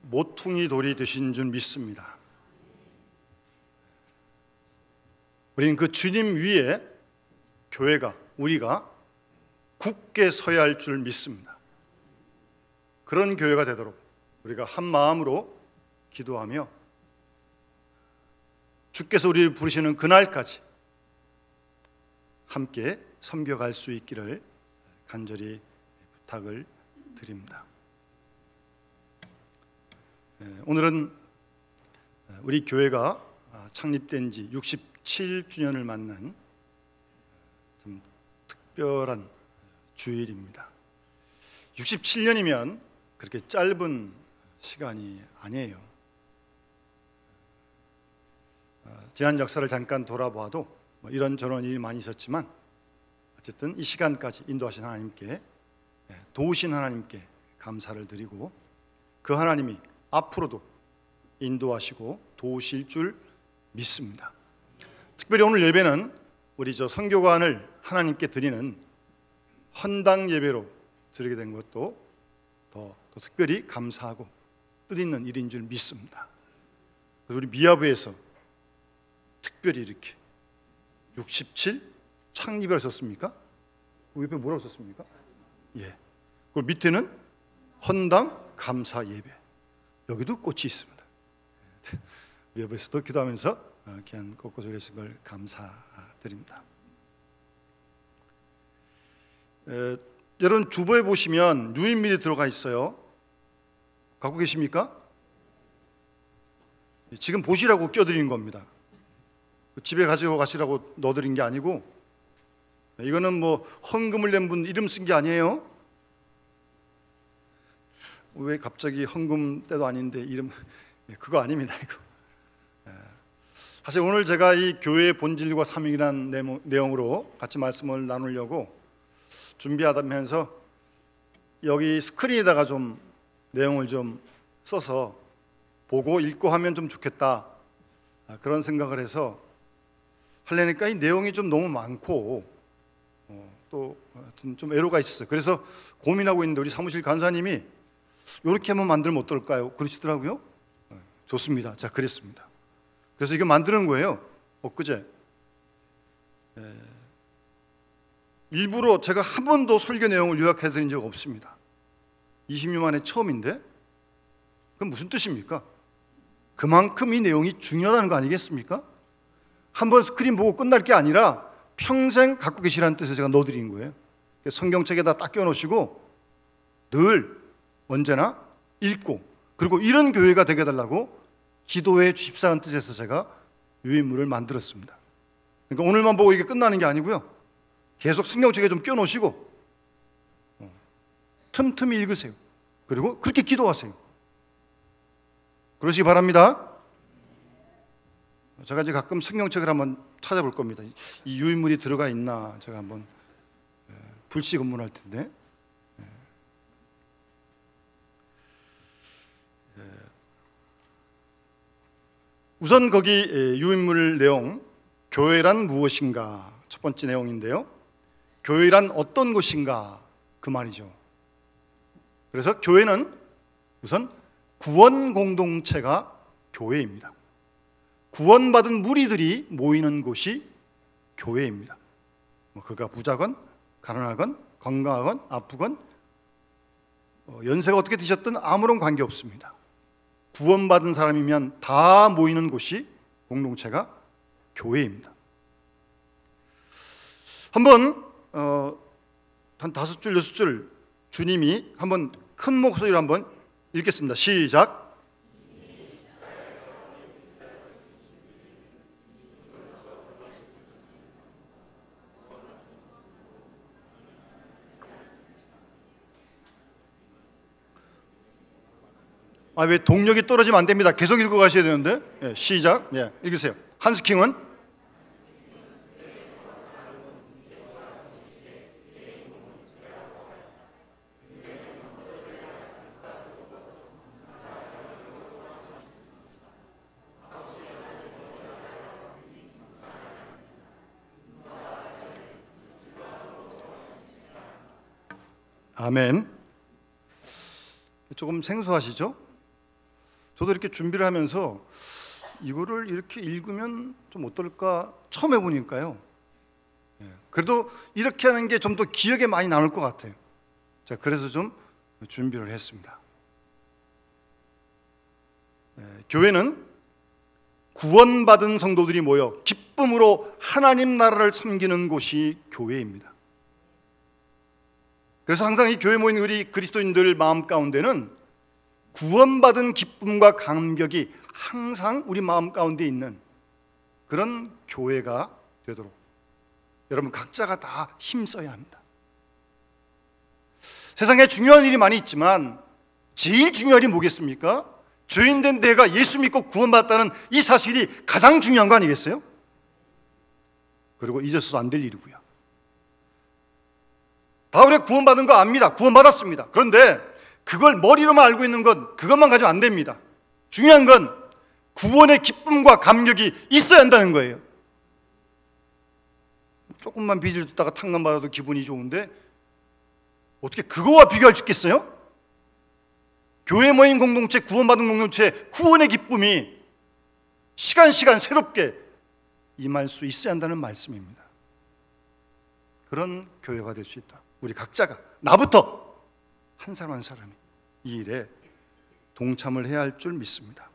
모퉁이 돌이 되신 줄 믿습니다. 우리는 그 주님 위에 교회가, 우리가 굳게 서야 할 줄 믿습니다. 그런 교회가 되도록 우리가 한 마음으로 기도하며 주께서 우리를 부르시는 그날까지 함께 섬겨갈 수 있기를 간절히 부탁을 드립니다. 오늘은 우리 교회가 창립된 지 67주년을 맞는 좀 특별한 주일입니다. 67년이면 그렇게 짧은 시간이 아니에요. 지난 역사를 잠깐 돌아봐도 이런저런 일이 많이 있었지만 어쨌든 이 시간까지 인도하신 하나님께, 도우신 하나님께 감사를 드리고 그 하나님이 앞으로도 인도하시고 도우실 줄 믿습니다. 특별히 오늘 예배는 우리 선교관을 하나님께 드리는 헌당 예배로 드리게 된 것도 더 특별히 감사하고 뜻있는 일인 줄 믿습니다. 우리 미아부에서 특별히 이렇게 67 창립이라고 썼습니까? 그 옆에 뭐라고 썼습니까? 그 밑에는 헌당 감사 예배, 여기도 꽃이 있습니다. 미아부에서도 기도하면서 귀한 꽃꽃을 해주신 걸 감사드립니다. 여러분 주보에 보시면 유인밀이 들어가 있어요. 갖고 계십니까? 지금 보시라고 껴드린 겁니다. 집에 가지고 가시라고 넣어드린 게 아니고, 이거는 헌금을 낸 분 이름 쓴 게 아니에요. 왜 갑자기 헌금 때도 아닌데 이름, 그거 아닙니다. 이거. 사실 오늘 제가 이 교회의 본질과 사명이라는 내용으로 같이 말씀을 나누려고 준비하면서 여기 스크린에다가 좀 내용을 좀 써서 보고 읽고 하면 좀 좋겠다, 그런 생각을 해서 하려니까 이 내용이 좀 너무 많고 또 좀 애로가 있었어요. 그래서 고민하고 있는데 우리 사무실 간사님이 이렇게 한번 만들면 어떨까요? 그러시더라고요. 좋습니다. 자, 그랬습니다. 그래서 이거 만드는 거예요. 엊그제. 일부러 제가 한 번도 설교 내용을 요약해드린 적 없습니다. 20년 만에 처음인데, 그건 무슨 뜻입니까? 그만큼 이 내용이 중요하다는 거 아니겠습니까? 한 번 스크린 보고 끝날 게 아니라 평생 갖고 계시라는 뜻에서 제가 넣어드린 거예요. 성경책에다 딱 껴놓으시고 늘 언제나 읽고, 그리고 이런 교회가 되게 해달라고 기도해 주십사는 뜻에서 제가 유인물을 만들었습니다. 그러니까 오늘만 보고 이게 끝나는 게 아니고요, 계속 성경책에 좀 껴놓으시고 틈틈이 읽으세요. 그리고 그렇게 기도하세요. 그러시기 바랍니다. 제가 이제 가끔 성경책을 한번 찾아볼 겁니다. 이 유인물이 들어가 있나 제가 한번 불시 검문할 텐데. 우선 거기 유인물 내용, 교회란 무엇인가, 첫 번째 내용인데요. 교회란 어떤 곳인가, 그 말이죠. 그래서 교회는 우선 구원 공동체가 교회입니다. 구원받은 무리들이 모이는 곳이 교회입니다. 그가 부자건 가난하건 건강하건 아프건 연세가 어떻게 되셨든 아무런 관계 없습니다. 구원받은 사람이면 다 모이는 곳이, 공동체가 교회입니다. 한번 한 5줄 6줄 주님이 한번 큰 목소리로 한번 읽겠습니다. 시작. 왜 동력이 떨어지면 안 됩니다. 계속 읽고 가셔야 되는데. 시작. 읽으세요. 한스킹은 아멘. 조금 생소하시죠? 저도 이렇게 준비를 하면서 이거를 이렇게 읽으면 좀 어떨까 처음 해보니까요, 그래도 이렇게 하는 게 좀 더 기억에 많이 남을 것 같아요. 자, 그래서 좀 준비를 했습니다. 교회는 구원받은 성도들이 모여 기쁨으로 하나님 나라를 섬기는 곳이 교회입니다. 그래서 항상 이 교회 모인 우리 그리스도인들 마음 가운데는 구원받은 기쁨과 감격이 항상 우리 마음 가운데 있는 그런 교회가 되도록 여러분 각자가 다 힘써야 합니다. 세상에 중요한 일이 많이 있지만 제일 중요한 일이 뭐겠습니까? 죄인된 내가 예수 믿고 구원받았다는 이 사실이 가장 중요한 거 아니겠어요? 그리고 잊어서도 안 될 일이고요. 다 우리가 구원받은 거 압니다. 구원받았습니다. 그런데 그걸 머리로만 알고 있는 것, 그것만 가지고 안 됩니다. 중요한 건 구원의 기쁨과 감격이 있어야 한다는 거예요. 조금만 빚을 졌다가 탕감 받아도 기분이 좋은데 어떻게 그거와 비교할 수 있겠어요? 교회 모임 공동체, 구원받은 공동체, 구원의 기쁨이 시간 새롭게 임할 수 있어야 한다는 말씀입니다. 그런 교회가 될 수 있다. 우리 각자가, 나부터 한 사람 한 사람이 이 일에 동참을 해야 할 줄 믿습니다.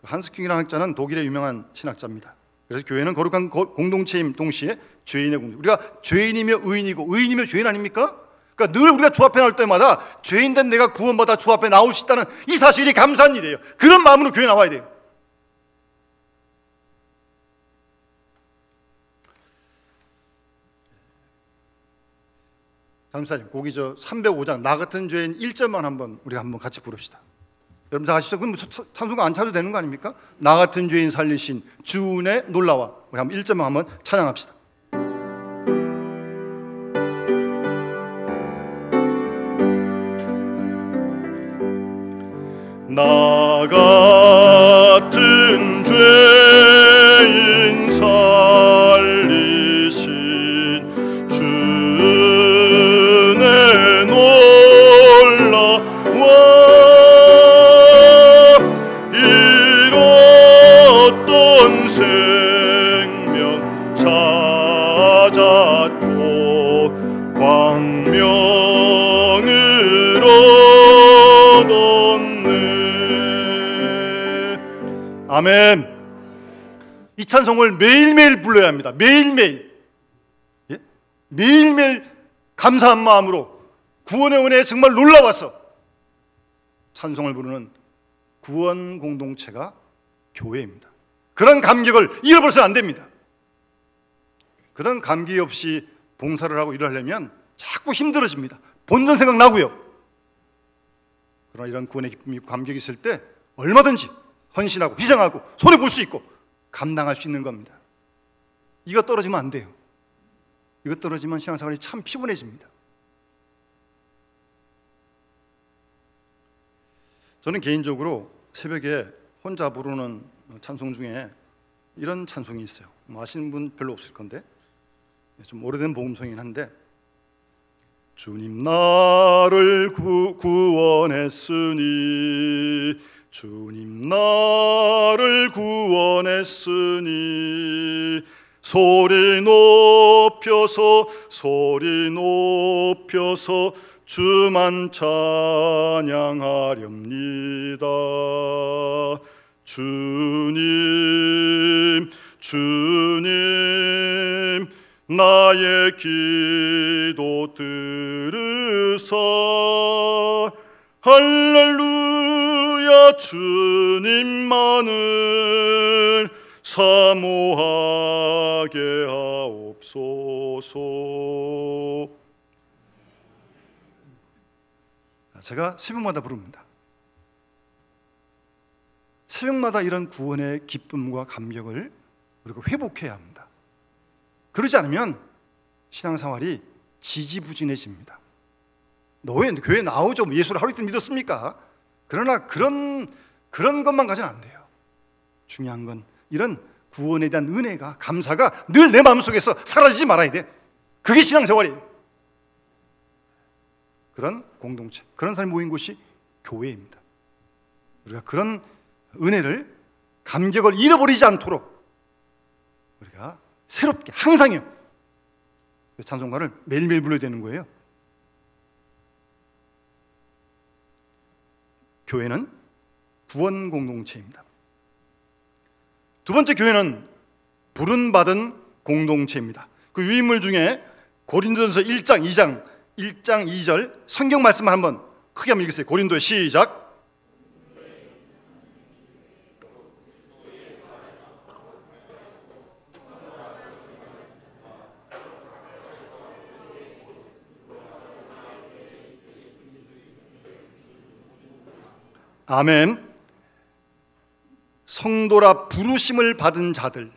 한스킹이라는 학자는 독일의 유명한 신학자입니다. 그래서 교회는 거룩한 공동체임 동시에 죄인의 공동체. 우리가 죄인이며 의인이고 의인이며 죄인 아닙니까? 그러니까 늘 우리가 주 앞에 나올 때마다 죄인된 내가 구원받아 주 앞에 나올 수 있다는 이 사실이 감사한 일이에요. 그런 마음으로 교회 나와야 돼요. 잠시만요. 거기 305장 나 같은 죄인 1절만 우리가 한번 같이 부릅시다. 여러분 다 아시죠? 그럼 찬송가 안 차도 되는 거 아닙니까? 나 같은 죄인 살리신 주 은혜 놀라와. 우리 한번 1절만 한번 찬양합시다. 나 같은 죄인 살리신 주 은혜 놀라와. 잃었던 생명 찾았고 광명을 얻었네. 아멘. 이 찬송을 매일매일 불러야 합니다. 매일매일. 예? 매일매일 감사한 마음으로 구원의 은혜에 정말 놀라워서 찬송을 부르는 구원 공동체가 교회입니다. 그런 감격을 잃어버려서는 안 됩니다. 그런 감기 없이 봉사를 하고 일을 하려면 자꾸 힘들어집니다. 본전 생각나고요. 그러나 이런 구원의 기쁨이 감격이 있을 때 얼마든지 헌신하고 희생하고 손해볼 수 있고 감당할 수 있는 겁니다. 이거 떨어지면 안 돼요. 이거 떨어지면 신앙생활이 참 피곤해집니다. 저는 개인적으로 새벽에 혼자 부르는 찬송 중에 이런 찬송이 있어요. 아시는 분 별로 없을 건데 좀 오래된 복음송이긴 한데, 주님 나를 구원했으니 주님 나를 구원했으니 소리 높여서 주만 찬양하렵니다. 주님 나의 기도 들으사 할렐루야. 주님만을 사모하게 하옵소서. 제가 새벽마다 부릅니다. 새벽마다 이런 구원의 기쁨과 감격을 우리가 회복해야 합니다. 그러지 않으면 신앙생활이 지지부진해집니다. 왜 교회 나오죠? 예수를 하루 이틀 믿었습니까? 그러나 그런 것만 가지는 안 돼요. 중요한 건 이런 구원에 대한 은혜가, 감사가 늘 내 마음속에서 사라지지 말아야 돼. 그게 신앙생활이에요. 그런 공동체, 그런 사람이 모인 곳이 교회입니다. 우리가 그런 은혜를, 감격을 잃어버리지 않도록 우리가 새롭게 항상요 찬송가를 매일매일 불러야 되는 거예요. 교회는 구원 공동체입니다. 두 번째, 교회는 부름받은 공동체입니다. 그 유인물 중에 고린도전서 1장 2절 성경 말씀을 한번 크게 한번 읽으세요. 고린도에 시작. 아멘. 성도라 부르심을 받은 자들.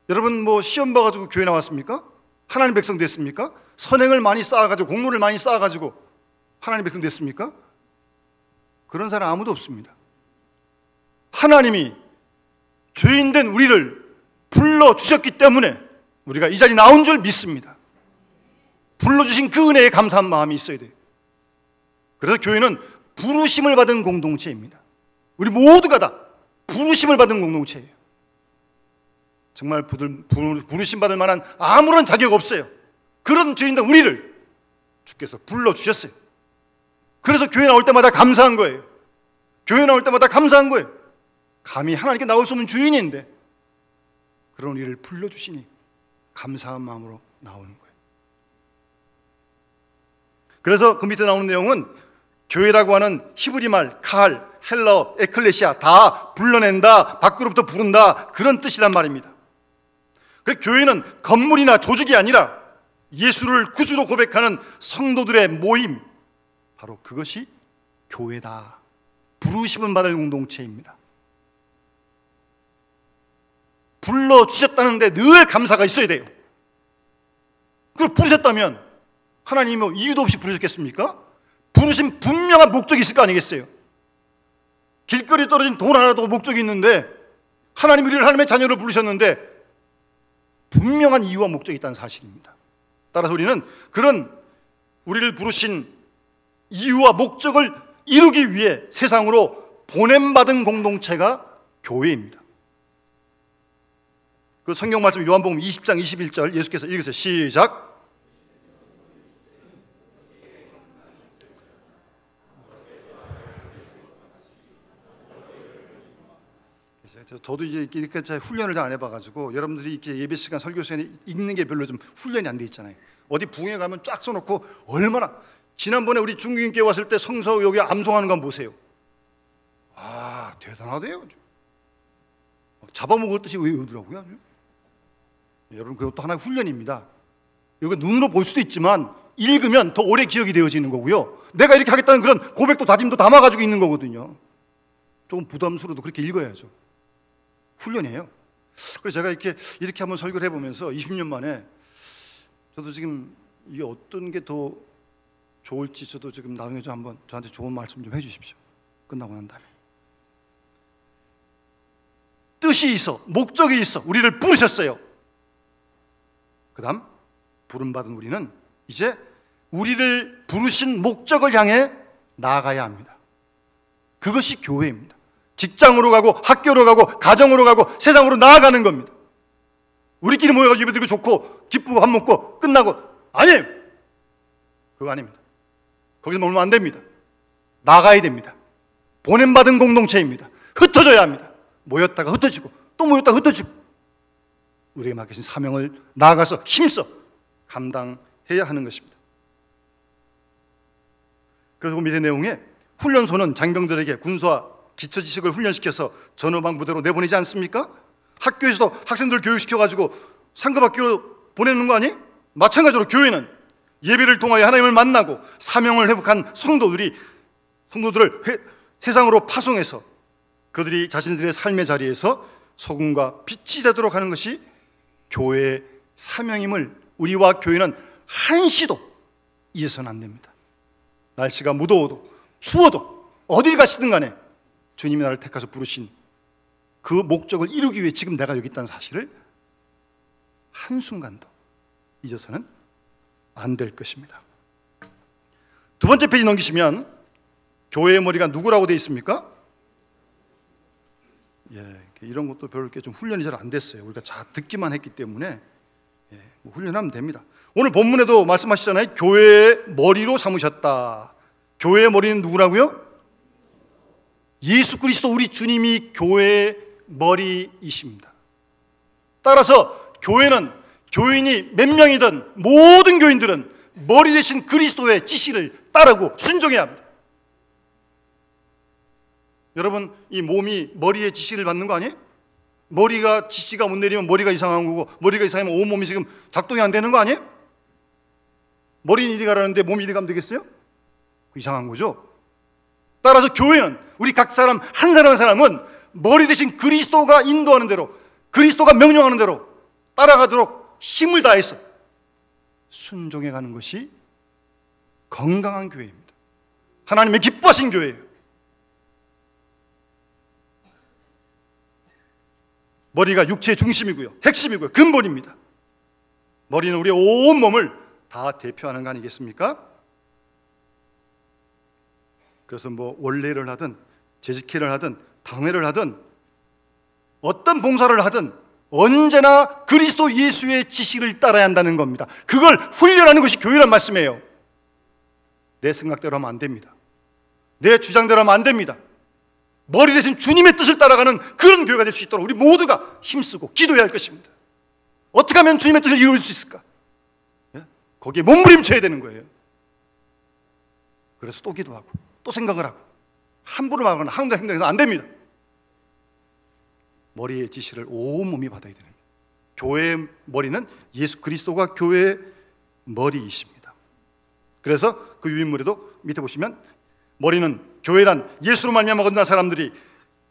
여러분 뭐 시험 봐가지고 교회 나왔습니까? 하나님 백성 됐습니까? 선행을 많이 쌓아가지고 공로를 많이 쌓아가지고 하나님 백성 됐습니까? 그런 사람 아무도 없습니다. 하나님이 죄인된 우리를 불러주셨기 때문에 우리가 이 자리에 나온 줄 믿습니다. 불러주신 그 은혜에 감사한 마음이 있어야 돼요. 그래서 교회는 부르심을 받은 공동체입니다. 우리 모두가 다 부르심을 받은 공동체예요. 정말 부르심 받을 만한 아무런 자격 없어요. 그런 죄인된 우리를 주께서 불러주셨어요. 그래서 교회 나올 때마다 감사한 거예요. 교회 나올 때마다 감사한 거예요. 감히 하나님께 나올 수 없는 죄인인데 그런 우리를 불러주시니 감사한 마음으로 나오는 거예요. 그래서 그 밑에 나오는 내용은 교회라고 하는 히브리 말, 칼, 헬러, 에클레시아 다 불러낸다, 밖으로부터 부른다, 그런 뜻이란 말입니다. 그래서 교회는 건물이나 조직이 아니라 예수를 구주로 고백하는 성도들의 모임, 바로 그것이 교회다. 부르심을 받을 공동체입니다. 불러주셨다는데 늘 감사가 있어야 돼요. 그걸 부르셨다면 하나님이 뭐 이유도 없이 부르셨겠습니까? 부르신 분명한 목적이 있을 거 아니겠어요? 길거리에 떨어진 돈 하나도 목적이 있는데 하나님이 우리를 하나님의 자녀로 부르셨는데 분명한 이유와 목적이 있다는 사실입니다. 따라서 우리는 그런 우리를 부르신 이유와 목적을 이루기 위해 세상으로 보냄받은 공동체가 교회입니다. 그 성경 말씀 요한복음 20장 21절 예수께서 읽으세요. 시작. 저도 이제 이렇게 훈련을 잘 안 해봐가지고 여러분들이 이렇게 예배 시간 설교 시간에 읽는 게 별로 좀 훈련이 안 돼 있잖아요. 어디 부흥회 가면 쫙 써놓고 얼마나 지난번에 우리 중국인께 왔을 때 성서 여기 암송하는 건 보세요. 아 대단하대요. 잡아먹을 듯이 외우더라고요. 아주. 여러분 그것도 하나의 훈련입니다. 이거 눈으로 볼 수도 있지만 읽으면 더 오래 기억이 되어지는 거고요. 내가 이렇게 하겠다는 그런 고백도 다짐도 담아가지고 있는 거거든요. 조금 부담스러워도 그렇게 읽어야죠. 훈련이에요. 그래서 제가 이렇게 한번 설교를 해보면서 20년 만에 저도 지금 이게 어떤 게 더 좋을지 저도 지금 나중에 좀 한번 저한테 좋은 말씀 좀 해주십시오. 끝나고 난 다음에. 뜻이 있어, 목적이 있어, 우리를 부르셨어요. 그 다음 부름받은 우리는 이제 우리를 부르신 목적을 향해 나아가야 합니다. 그것이 교회입니다. 직장으로 가고 학교로 가고 가정으로 가고 세상으로 나아가는 겁니다. 우리끼리 모여서 예배 드리고 좋고 기쁘고 밥 먹고 끝나고 아니에요. 그거 아닙니다. 거기서 머물면 안 됩니다. 나가야 됩니다. 보냄받은 공동체입니다. 흩어져야 합니다. 모였다가 흩어지고 또 모였다가 흩어지고 우리에게 맡기신 사명을 나아가서 힘써 감당해야 하는 것입니다. 그래서 그 밑에 내용에 훈련소는 장병들에게 군수와 기초 지식을 훈련시켜서 전후방 부대로 내보내지 않습니까? 학교에서도 학생들 교육시켜가지고 상급학교로 보내는 거 아니? 마찬가지로 교회는 예배를 통하여 하나님을 만나고 사명을 회복한 성도들을 세상으로 파송해서 그들이 자신들의 삶의 자리에서 소금과 빛이 되도록 하는 것이 교회의 사명임을 우리와 교회는 한시도 잊어서는 안 됩니다. 날씨가 무더워도 추워도 어딜 가시든 간에 주님이 나를 택하셔서 부르신 그 목적을 이루기 위해 지금 내가 여기 있다는 사실을 한순간도 잊어서는 안 될 것입니다. 두 번째 페이지 넘기시면 교회의 머리가 누구라고 되어 있습니까? 이런 것도 별로 이렇게 좀 훈련이 잘 안 됐어요. 우리가 잘 듣기만 했기 때문에 뭐 훈련하면 됩니다. 오늘 본문에도 말씀하시잖아요. 교회의 머리로 삼으셨다. 교회의 머리는 누구라고요? 예수 그리스도 우리 주님이 교회의 머리이십니다. 따라서 교회는 교인이 몇 명이든 모든 교인들은 머리 대신 그리스도의 지시를 따르고 순종해야 합니다. 여러분, 이 몸이 머리의 지시를 받는 거 아니에요? 머리가 지시가 못 내리면 머리가 이상한 거고, 머리가 이상하면 온몸이 지금 작동이 안 되는 거 아니에요? 머리는 이리 가라는데 몸이 이리 가면 되겠어요? 이상한 거죠. 따라서 교회는 우리 각 사람 한 사람 한 사람은 머리 대신 그리스도가 인도하는 대로, 그리스도가 명령하는 대로 따라가도록 힘을 다해서 순종해 가는 것이 건강한 교회입니다. 하나님의 기뻐하신 교회예요. 머리가 육체의 중심이고요, 핵심이고요, 근본입니다. 머리는 우리의 온 몸을 다 대표하는 거 아니겠습니까? 그래서 뭐 원례를 하든 재직회를 하든 당회를 하든 어떤 봉사를 하든 언제나 그리스도 예수의 지시를 따라야 한다는 겁니다. 그걸 훈련하는 것이 교회란 말씀이에요. 내 생각대로 하면 안 됩니다. 내 주장대로 하면 안 됩니다. 머리 대신 주님의 뜻을 따라가는 그런 교회가 될 수 있도록 우리 모두가 힘쓰고 기도해야 할 것입니다. 어떻게 하면 주님의 뜻을 이룰 수 있을까? 거기에 몸부림쳐야 되는 거예요. 그래서 또 기도하고 또 생각을 하고 함부로 말하거나 함부로 행동해서 안 됩니다. 머리의 지시를 온몸이 받아야 되는 거예요. 교회의 머리는 예수 그리스도가 교회의 머리이십니다. 그래서 그 유인물에도 밑에 보시면 머리는 교회란 예수로 말미암아 건넌 사람들이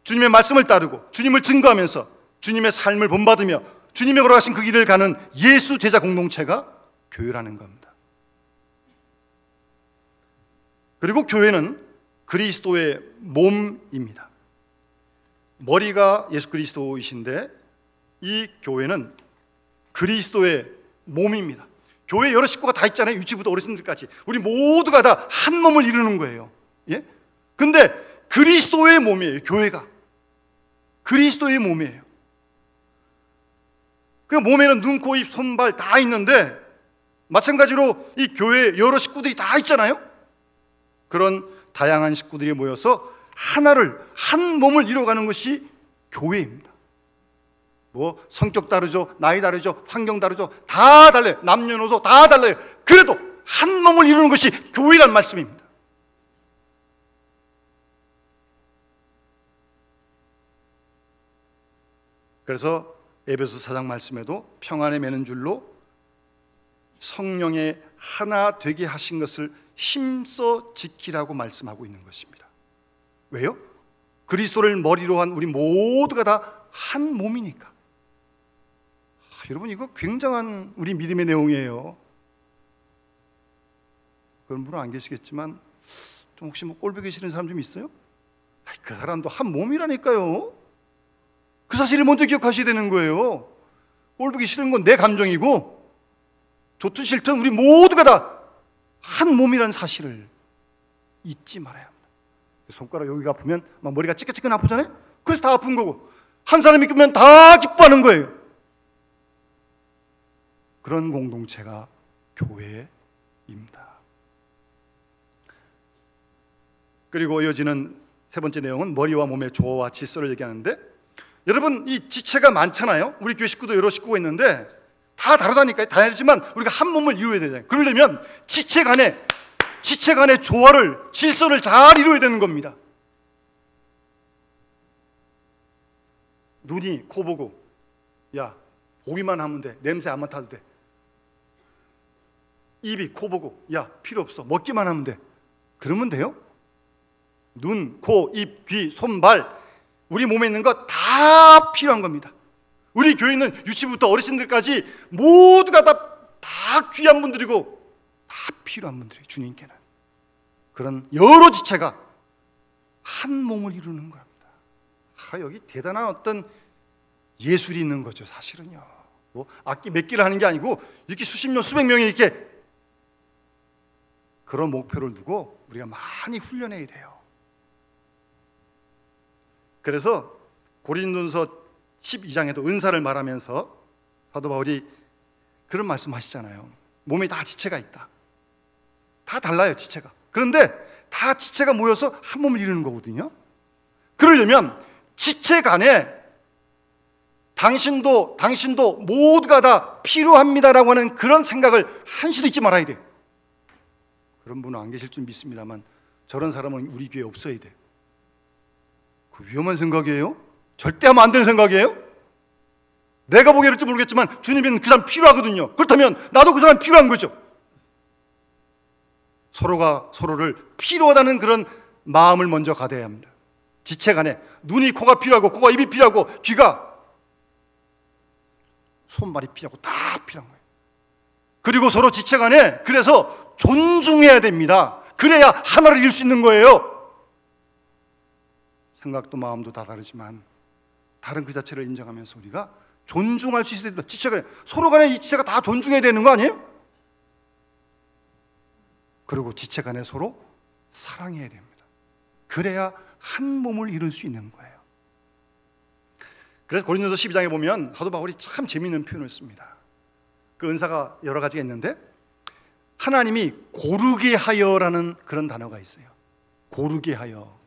주님의 말씀을 따르고 주님을 증거하면서 주님의 삶을 본받으며 주님의 걸어가신 그 길을 가는 예수 제자 공동체가 교회라는 겁니다. 그리고 교회는 그리스도의 몸입니다. 머리가 예수 그리스도이신데 이 교회는 그리스도의 몸입니다. 교회 여러 식구가 다 있잖아요. 유치부터 어르신들까지 우리 모두가 다 한 몸을 이루는 거예요. 예? 근데 그리스도의 몸이에요. 교회가 그리스도의 몸이에요. 그 몸에는 눈, 코, 입, 손, 발 다 있는데 마찬가지로 이 교회에 여러 식구들이 다 있잖아요. 그런 다양한 식구들이 모여서 하나를, 한 몸을 이루어가는 것이 교회입니다. 뭐 성격 다르죠, 나이 다르죠, 환경 다르죠, 다 달라요. 남녀노소 다 달라요. 그래도 한 몸을 이루는 것이 교회란 말씀입니다. 그래서 에베소 4장 말씀에도 평안에 매는 줄로 성령의 하나 되게 하신 것을 힘써 지키라고 말씀하고 있는 것입니다. 왜요? 그리스도를 머리로 한 우리 모두가 다 한 몸이니까. 여러분, 이거 굉장한 우리 믿음의 내용이에요. 그런 분은 안 계시겠지만 좀 혹시 뭐 꼴보기 싫은 사람 좀 있어요? 그 사람도 한 몸이라니까요. 그 사실을 먼저 기억하셔야 되는 거예요. 꼴보기 싫은 건 내 감정이고 좋든 싫든 우리 모두가 다 한 몸이라는 사실을 잊지 말아야 합니다. 손가락 여기가 아프면 막 머리가 찌끈찌끈 아프잖아요. 그래서 다 아픈 거고 한 사람이 기쁘면 다 기뻐하는 거예요. 그런 공동체가 교회입니다. 그리고 이어지는 세 번째 내용은 머리와 몸의 조화와 질서를 얘기하는데, 여러분 이 지체가 많잖아요. 우리 교회 식구도 여러 식구가 있는데 다 다르다니까요. 다르지만 우리가 한 몸을 이루어야 되잖아요. 그러려면 지체 간의 조화를, 질서를 잘 이루어야 되는 겁니다. 눈이 코 보고, 야 보기만 하면 돼, 냄새 안 맡아도 돼. 입이 코 보고, 야 필요 없어, 먹기만 하면 돼. 그러면 돼요? 눈, 코, 입, 귀, 손, 발, 우리 몸에 있는 거 다 필요한 겁니다. 우리 교회 있는 유치부터 어르신들까지 모두가 다 귀한 분들이고 다 필요한 분들이에요. 주님께는. 그런 여러 지체가 한 몸을 이루는 겁니다. 여기 대단한 어떤 예술이 있는 거죠. 사실은요, 뭐 악기 몇 개를 하는 게 아니고 이렇게 수십 명, 수백 명이 이렇게 그런 목표를 두고 우리가 많이 훈련해야 돼요. 그래서 고린도전서 12장에도 은사를 말하면서 사도 바울이 그런 말씀하시잖아요. 몸에 다 지체가 있다. 다 달라요, 지체가. 그런데 다 지체가 모여서 한 몸을 이루는 거거든요. 그러려면 지체 간에 당신도 모두가 다 필요합니다라고 하는 그런 생각을 한시도 잊지 말아야 돼. 그런 분은 안 계실 줄 믿습니다만 저런 사람은 우리 교회에 없어야 돼. 그 위험한 생각이에요? 절대 하면 안 되는 생각이에요? 내가 보기에 그럴지 모르겠지만 주님은 그 사람 필요하거든요. 그렇다면 나도 그 사람 필요한 거죠. 서로가 서로를 필요하다는 그런 마음을 먼저 가져야 합니다. 지체 간에 눈이 코가 필요하고 코가 입이 필요하고 귀가 손발이 필요하고 다 필요한 거예요. 그리고 서로 지체 간에 그래서 존중해야 됩니다. 그래야 하나를 이룰 수 있는 거예요. 생각도 마음도 다 다르지만 다른 그 자체를 인정하면서 우리가 존중할 수 있어야 됩니다. 지체 간에 서로 간에 이 지체가 다 존중해야 되는 거 아니에요? 그리고 지체 간에 서로 사랑해야 됩니다. 그래야 한 몸을 이룰 수 있는 거예요. 그래서 고린도서 12장에 보면 사도 바울이 참 재미있는 표현을 씁니다. 그 은사가 여러 가지가 있는데 하나님이 고르게 하여라는 그런 단어가 있어요. 고르게 하여.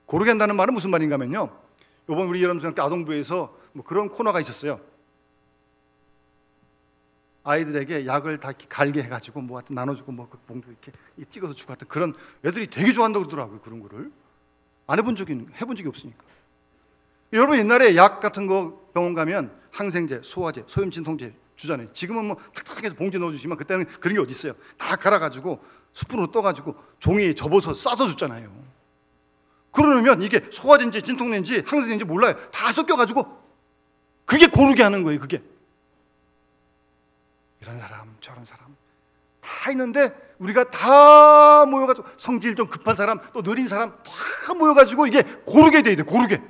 고르게 한다는 말은 무슨 말인가 하면요, 이번 우리 여러분들 아동부에서 뭐 그런 코너가 있었어요. 아이들에게 약을 다 갈게 해가지고 뭐 하여튼 나눠주고 뭐 그 봉투 이렇게 찍어서 주고 하여튼 그런 애들이 되게 좋아한다고 그러더라고요. 그런 거를 해본 적이 없으니까. 여러분 옛날에 약 같은 거 병원 가면 항생제, 소화제, 소염 진통제 주잖아요. 지금은 뭐 탁탁해서 봉지에 넣어주시면 그때는 그런 게 어디 있어요. 다 갈아가지고 스푼으로 떠가지고 종이에 접어서 싸서 줬잖아요. 그러면 이게 소화제인지 진통제인지 항생제인지 몰라요. 다 섞여가지고 그게 고르게 하는 거예요. 그게 이런 사람 저런 사람 다 있는데 우리가 다 모여가지고 성질 좀 급한 사람 또 느린 사람 다 모여가지고 이게 고르게 돼야 돼. 고르게.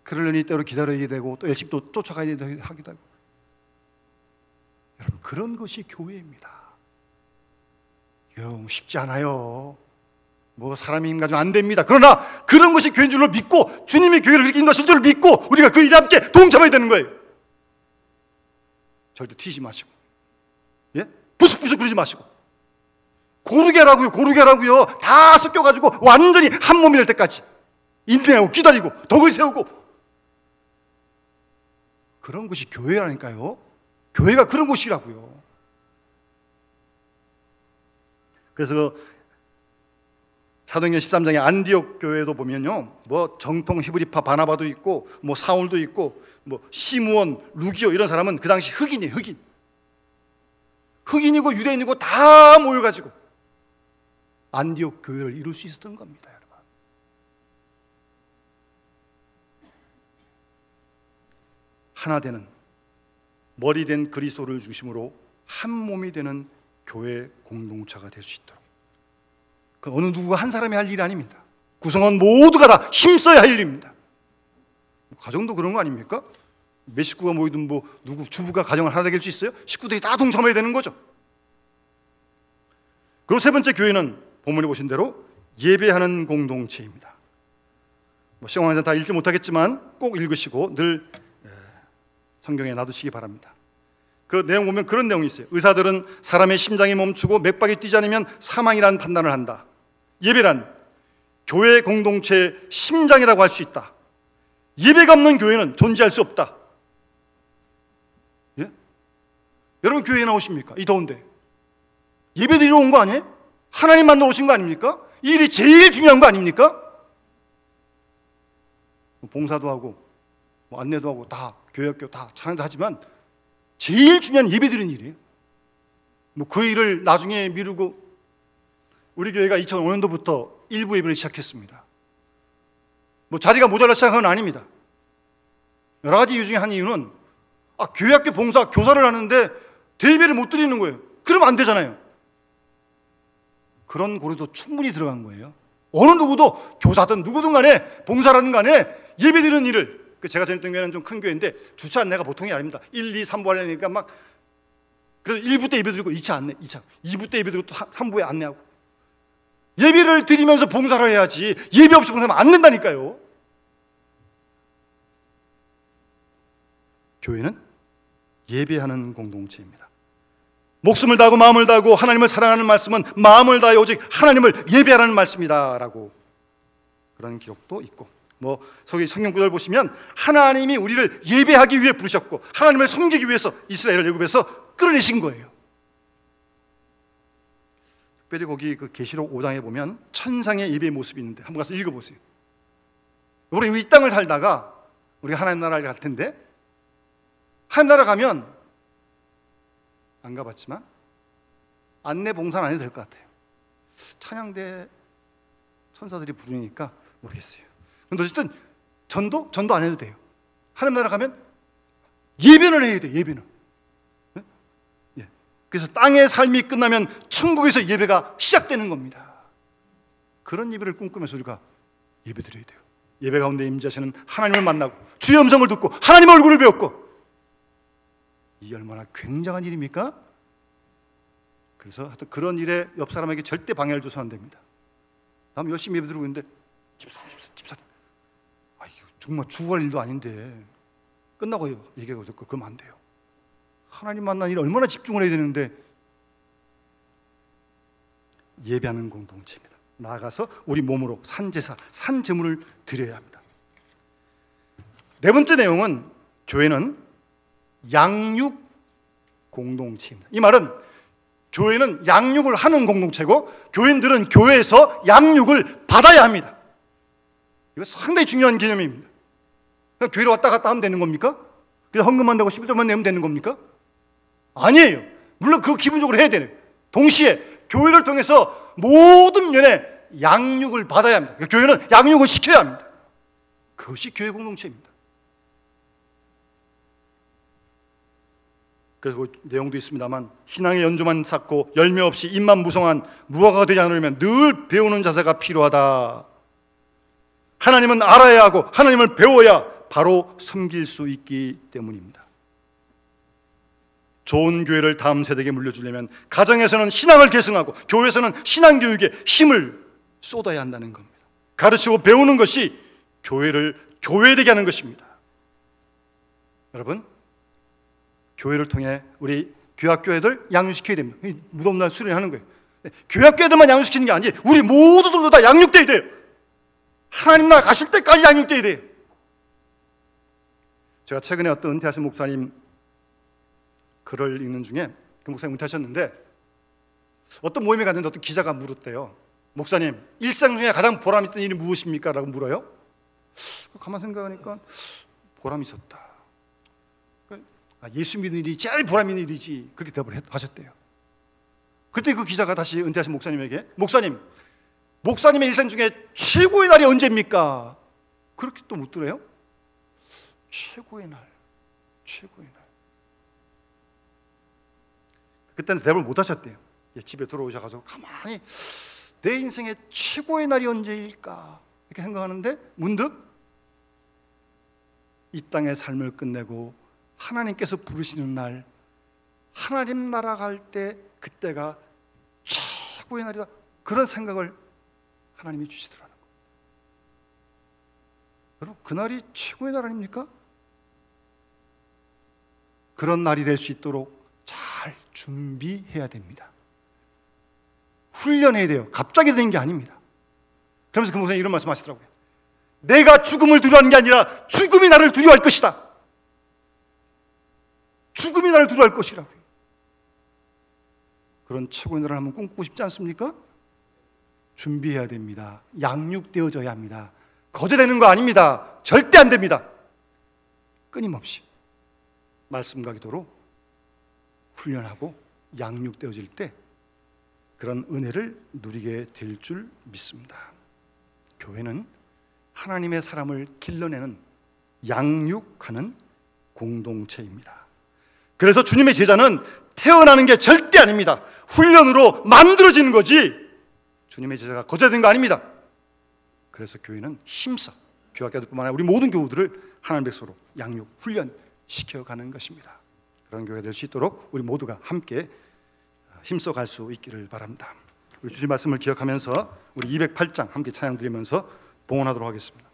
그러려니 때로 기다려야 되고 또 열심히 또 쫓아가야 하기도 하고. 여러분 그런 것이 교회입니다. 영 쉽지 않아요. 뭐 사람의 힘 가지고 안 됩니다. 그러나 그런 것이 교회인 줄로 믿고 주님이 교회를 이렇게 인도하신 줄을 믿고 우리가 그 일에 함께 동참해야 되는 거예요. 절대 튀지 마시고, 예? 부스부스 그러지 마시고 고르게 하라고요. 고르게 하라고요. 다 섞여가지고 완전히 한 몸이 될 때까지 인내하고 기다리고 덕을 세우고. 그런 것이 교회라니까요. 교회가 그런 곳이라고요. 그래서 사도행전 13장의 안디옥 교회도 보면요, 뭐 정통 히브리파 바나바도 있고 뭐 사울도 있고 뭐 시므온, 루기오 이런 사람은 그 당시 흑인이에요. 흑인이고 유대인이고 다 모여가지고 안디옥 교회를 이룰 수 있었던 겁니다. 여러분 하나 되는 머리 된 그리스도를 중심으로 한 몸이 되는 교회 공동체가 될 수 있도록, 그 어느 누구가 한 사람이 할 일이 아닙니다. 구성원 모두가 다 힘써야 할 일입니다. 가정도 그런 거 아닙니까? 몇 식구가 모이든 뭐 누구 주부가 가정을 하나 될 수 있어요? 식구들이 다 동참해야 되는 거죠. 그리고 세 번째 교회는 본문에 보신 대로 예배하는 공동체입니다. 뭐 시간 관계상 다 읽지 못하겠지만 꼭 읽으시고 늘 성경에 놔두시기 바랍니다. 그 내용 보면 그런 내용이 있어요. 의사들은 사람의 심장이 멈추고 맥박이 뛰지 않으면 사망이라는 판단을 한다. 예배란 교회 공동체의 심장이라고 할 수 있다. 예배가 없는 교회는 존재할 수 없다. 예? 여러분 교회에 나오십니까? 이 더운데 예배 드리러 온 거 아니에요? 하나님 만나러 오신 거 아닙니까? 이 일이 제일 중요한 거 아닙니까? 봉사도 하고 뭐 안내도 하고 다 교회학교 다 찬양도 하지만 제일 중요한 예배 드리는 일이에요. 뭐 그 일을 나중에 미루고 우리 교회가 2005년도부터 일부 예배를 시작했습니다. 뭐 자리가 모자라 시작한 건 아닙니다. 여러 가지 이유 중에 한 이유는 교회학교 봉사 교사를 하는데 대예배를 못 드리는 거예요. 그러면 안 되잖아요. 그런 고려도 충분히 들어간 거예요. 어느 누구도 교사든 누구든 간에 봉사라든 간에 예배 드리는 일을, 제가 다녔던 교회는 좀 큰 교회인데 주차 안내가 보통이 아닙니다. 1, 2, 3부 하려니까 막 그래서 1부 때 예배 드리고 2차 안내, 2부 때 예배 드리고 또 3부에 안내하고 예배를 드리면서 봉사를 해야지 예배 없이 봉사하면 안 된다니까요. 교회는 예배하는 공동체입니다. 목숨을 다하고 마음을 다하고 하나님을 사랑하는 말씀은 마음을 다해 오직 하나님을 예배하라는 말씀이다 라고 그런 기록도 있고, 저기 성경 구절 보시면 하나님이 우리를 예배하기 위해 부르셨고 하나님을 섬기기 위해서 이스라엘을 애굽에서 끌어내신 거예요. 특별히 거기 그 계시록 5장에 보면 천상의 예배의 모습이 있는데 한번 가서 읽어보세요. 우리 이 땅을 살다가 우리가 하나님 나라를 갈 텐데, 하나님 나라 가면 안 가봤지만 안내 봉사는 안 해도 될 것 같아요. 찬양대 천사들이 부르니까 모르겠어요. 근데 어쨌든 전도 안 해도 돼요. 하나님 나라 가면 예배를 해야 돼요. 예배는. 예. 그래서 땅의 삶이 끝나면 천국에서 예배가 시작되는 겁니다. 그런 예배를 꿈꾸면서 우리가 예배 드려야 돼요. 예배 가운데 임재하시는 하나님을 만나고 주의 음성을 듣고 하나님의 얼굴을 배웠고, 이 얼마나 굉장한 일입니까? 그래서 하여튼 그런 일에 옆 사람에게 절대 방해를 줘서는 안 됩니다. 다음 열심히 예배 드리고 있는데 집사님, 이거 정말 죽어갈 일도 아닌데 끝나고 얘기하고 그러면 안 돼요. 하나님 만난 일에 얼마나 집중을 해야 되는데. 예배하는 공동체입니다. 나아가서 우리 몸으로 산제사, 산제물을 드려야 합니다. 네 번째 내용은 교회는 양육 공동체입니다. 이 말은 교회는 양육을 하는 공동체고 교인들은 교회에서 양육을 받아야 합니다. 이거 상당히 중요한 개념입니다. 그냥 교회로 왔다 갔다 하면 되는 겁니까? 그냥 헌금만 내고 11조만 내면 되는 겁니까? 아니에요. 물론 그거 기본적으로 해야 되네요. 동시에 교회를 통해서 모든 면에 양육을 받아야 합니다. 교회는 양육을 시켜야 합니다. 그것이 교회 공동체입니다. 그래서 그 내용도 있습니다만, 신앙의 연주만 쌓고 열매 없이 입만 무성한 무화과가 되지 않으려면 늘 배우는 자세가 필요하다. 하나님은 알아야 하고 하나님을 배워야 바로 섬길 수 있기 때문입니다. 좋은 교회를 다음 세대에게 물려주려면 가정에서는 신앙을 계승하고 교회에서는 신앙교육에 힘을 쏟아야 한다는 겁니다. 가르치고 배우는 것이 교회를 교회되게 하는 것입니다. 여러분, 교회를 통해 우리 교학교회들 양육시켜야 됩니다. 무덤날 수련하는 거예요. 교학교회들만 양육시키는 게 아니에요. 우리 모두들도 다 양육돼야 돼요. 하나님 나라 가실 때까지 양육돼야 돼요. 제가 최근에 어떤 은퇴하신 목사님 글을 읽는 중에, 그 목사님 은퇴하셨는데 어떤 모임에 갔는데 어떤 기자가 물었대요. 목사님, 일상 중에 가장 보람 있던 일이 무엇입니까? 라고 물어요. 가만 생각하니까 보람이 있었다. 예수 믿는 일이 제일 보람 있는 일이지, 그렇게 대답을 하셨대요. 그때 그 기자가 다시 은퇴하신 목사님에게, 목사님의 일생 중에 최고의 날이 언제입니까? 그렇게 또 묻더래요. 최고의 날. 그때는 대답을 못 하셨대요. 집에 들어오셔가지고 가만히 내 인생의 최고의 날이 언제일까 이렇게 생각하는데, 문득 이 땅의 삶을 끝내고 하나님께서 부르시는 날, 하나님 나라 갈 때 그때가 최고의 날이다, 그런 생각을 하나님이 주시더라는 거예요. 여러분, 그날이 최고의 날 아닙니까? 그런 날이 될 수 있도록 잘 준비해야 됩니다. 훈련해야 돼요. 갑자기 되는 게 아닙니다. 그러면서 그 목사님이 이런 말씀 하시더라고요. 내가 죽음을 두려워하는 게 아니라 죽음이 나를 두려워할 것이다. 죽음이 나를 두려워할 것이라고요. 그런 최고의 날을 한번 꿈꾸고 싶지 않습니까? 준비해야 됩니다. 양육되어져야 합니다. 거저되는 거 아닙니다. 절대 안 됩니다. 끊임없이 말씀과 기도로 훈련하고 양육되어질 때 그런 은혜를 누리게 될 줄 믿습니다. 교회는 하나님의 사람을 길러내는, 양육하는 공동체입니다. 그래서 주님의 제자는 태어나는 게 절대 아닙니다. 훈련으로 만들어지는 거지 주님의 제자가 거저된 거 아닙니다. 그래서 교회는 힘써 교학교들뿐만 아니라 우리 모든 교우들을 하나님 백성으로 양육, 훈련시켜가는 것입니다. 그런 교회가 될 수 있도록 우리 모두가 함께 힘써 갈 수 있기를 바랍니다. 우리 주신 말씀을 기억하면서 우리 208장 함께 찬양 드리면서 봉헌하도록 하겠습니다.